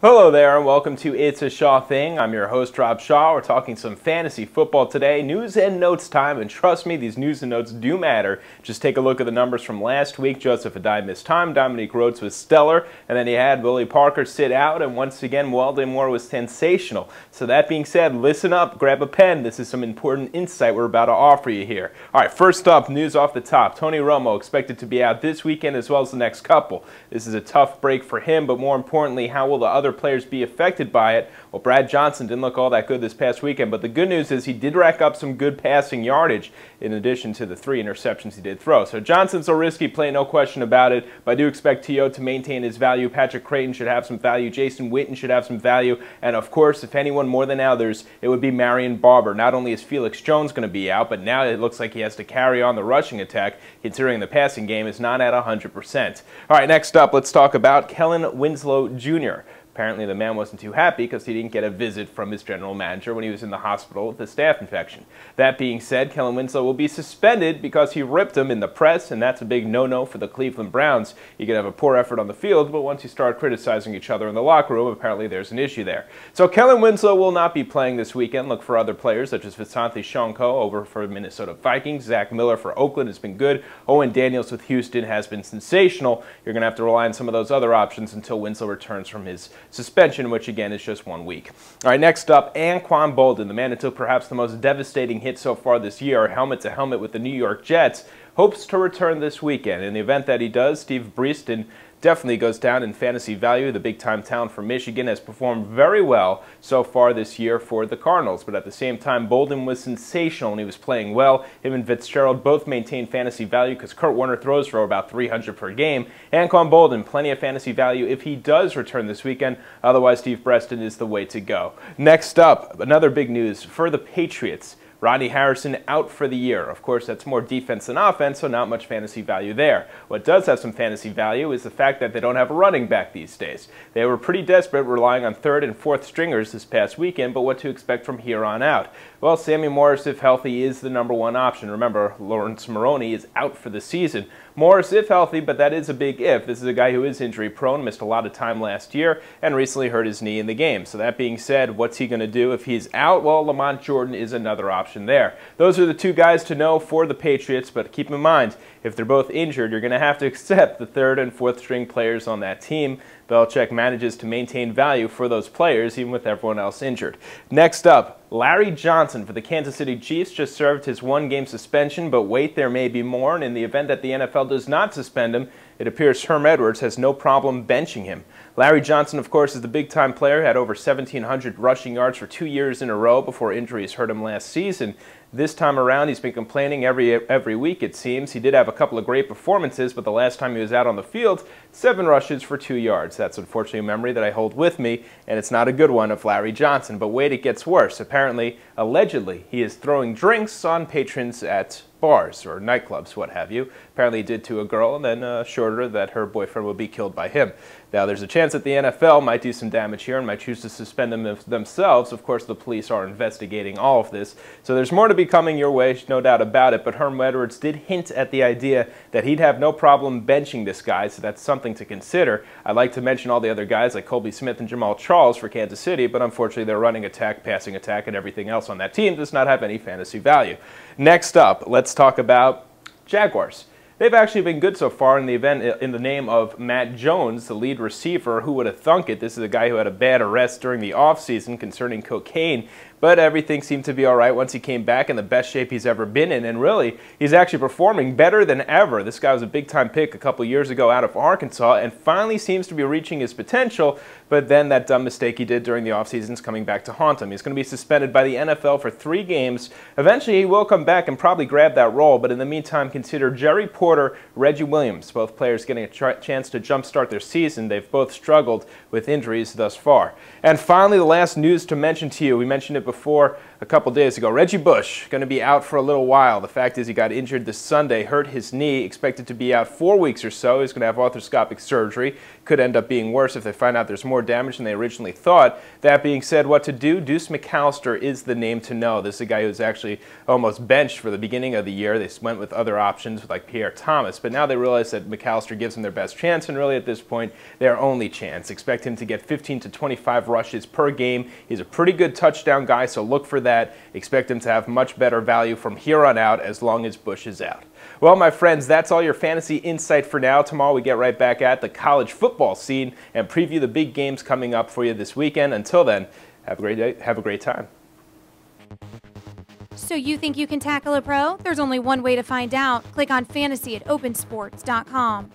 Hello there and welcome to It's a Shaw Thing. I'm your host Rob Shaw. We're talking some fantasy football today. News and notes time, and trust me, these news and notes do matter. Just take a look at the numbers from last week. Joseph Adai missed time, Dominique Rhodes was stellar, and then he had Willie Parker sit out, and once again Weldon Moore was sensational. So that being said, listen up, grab a pen. This is some important insight we're about to offer you here. Alright, first up, news off the top. Tony Romo expected to be out this weekend as well as the next couple. This is a tough break for him, but more importantly, how will the other players be affected by it? Well, Brad Johnson didn't look all that good this past weekend, but the good news is he did rack up some good passing yardage in addition to the 3 interceptions he did throw. So Johnson's a risky play, no question about it, but I do expect T.O. to maintain his value. Patrick Creighton should have some value. Jason Witten should have some value. And of course, if anyone more than others, it would be Marion Barber. Not only is Felix Jones going to be out, but now it looks like he has to carry on the rushing attack, considering the passing game is not at 100%. All right, next up, let's talk about Kellen Winslow Jr. Apparently the man wasn't too happy because he didn't get a visit from his general manager when he was in the hospital with a staph infection. That being said, Kellen Winslow will be suspended because he ripped him in the press, and that's a big no-no for the Cleveland Browns. You can have a poor effort on the field, but once you start criticizing each other in the locker room, apparently there's an issue there. So Kellen Winslow will not be playing this weekend. Look for other players such as Visanthe Shonko over for Minnesota Vikings. Zach Miller for Oakland has been good. Owen Daniels with Houston has been sensational. You're going to have to rely on some of those other options until Winslow returns from his suspension, which again is just 1 week. All right, next up, Anquan Boldin, the man who took perhaps the most devastating hit so far this year, helmet to helmet with the New York Jets, hopes to return this weekend. In the event that he does, Steve Breaston definitely goes down in fantasy value. The big-time talent from Michigan has performed very well so far this year for the Cardinals, but at the same time, Boldin was sensational and he was playing well. Him and Fitzgerald both maintain fantasy value because Kurt Warner throws for about 300 per game. Anquan Boldin, plenty of fantasy value if he does return this weekend. Otherwise, Steve Breaston is the way to go. Next up, another big news for the Patriots. Rodney Harrison out for the year. Of course, that's more defense than offense, so not much fantasy value there. What does have some fantasy value is the fact that they don't have a running back these days. They were pretty desperate, relying on 3rd and 4th stringers this past weekend, but what to expect from here on out? Well, Sammy Morris, if healthy, is the #1 option. Remember, Lawrence Maroney is out for the season. Morris, if healthy, but that is a big if. This is a guy who is injury-prone, missed a lot of time last year, and recently hurt his knee in the game. So that being said, what's he going to do if he's out? Well, Lamont Jordan is another option there. Those are the 2 guys to know for the Patriots, but keep in mind, if they're both injured, you're going to have to accept the 3rd and 4th string players on that team. Belichick manages to maintain value for those players, even with everyone else injured. Next up, Larry Johnson for the Kansas City Chiefs just served his 1-game suspension, but wait, there may be more, and in the event that the NFL does not suspend him, it appears Herm Edwards has no problem benching him. Larry Johnson, of course, is the big-time player, had over 1,700 rushing yards for 2 years in a row before injuries hurt him last season. This time around, he's been complaining every week, it seems. He did have a couple of great performances, but the last time he was out on the field, 7 rushes for 2 yards. That's unfortunately a memory that I hold with me, and it's not a good one of Larry Johnson. But wait, it gets worse. Apparently, allegedly, he is throwing drinks on patrons at bars or nightclubs, what have you. Apparently he did to a girl and then assured her that her boyfriend would be killed by him. Now, there's a chance that the NFL might do some damage here and might choose to suspend them themselves. Of course, the police are investigating all of this. So there's more to be coming your way, no doubt about it. But Herm Edwards did hint at the idea that he'd have no problem benching this guy, so that's something to consider. I'd like to mention all the other guys like Colby Smith and Jamal Charles for Kansas City, but unfortunately their running attack, passing attack, and everything else on that team does not have any fantasy value. Next up, let's talk about Jaguars. They've actually been good so far in the event in the name of Matt Jones, the lead receiver. Who would have thunk it? This is a guy who had a bad arrest during the offseason concerning cocaine. But everything seemed to be all right once he came back in the best shape he's ever been in. And really, he's actually performing better than ever. This guy was a big-time pick a couple years ago out of Arkansas and finally seems to be reaching his potential. But then that dumb mistake he did during the offseason is coming back to haunt him. He's going to be suspended by the NFL for 3 games. Eventually, he will come back and probably grab that role. But in the meantime, consider Jerry Porter, Reggie Williams, both players getting a chance to jumpstart their season. They've both struggled with injuries thus far. And finally, the last news to mention to you, we mentioned it before a couple days ago. Reggie Bush going to be out for a little while. The fact is he got injured this Sunday, hurt his knee, expected to be out 4 weeks or so. He's going to have arthroscopic surgery. Could end up being worse if they find out there's more damage than they originally thought. That being said, what to do? Deuce McAllister is the name to know. This is a guy who's actually almost benched for the beginning of the year. They went with other options like Pierre Thomas, but now they realize that McAllister gives them their best chance, and really at this point, their only chance. Expect him to get 15 to 25 rushes per game. He's a pretty good touchdown guy, so look for that. Expect him to have much better value from here on out as long as Bush is out. Well, my friends, that's all your fantasy insight for now. Tomorrow we get right back at the college football scene and preview the big games coming up for you this weekend. Until then, have a great day. Have a great time. So you think you can tackle a pro? There's only one way to find out. Click on fantasy at opensports.com.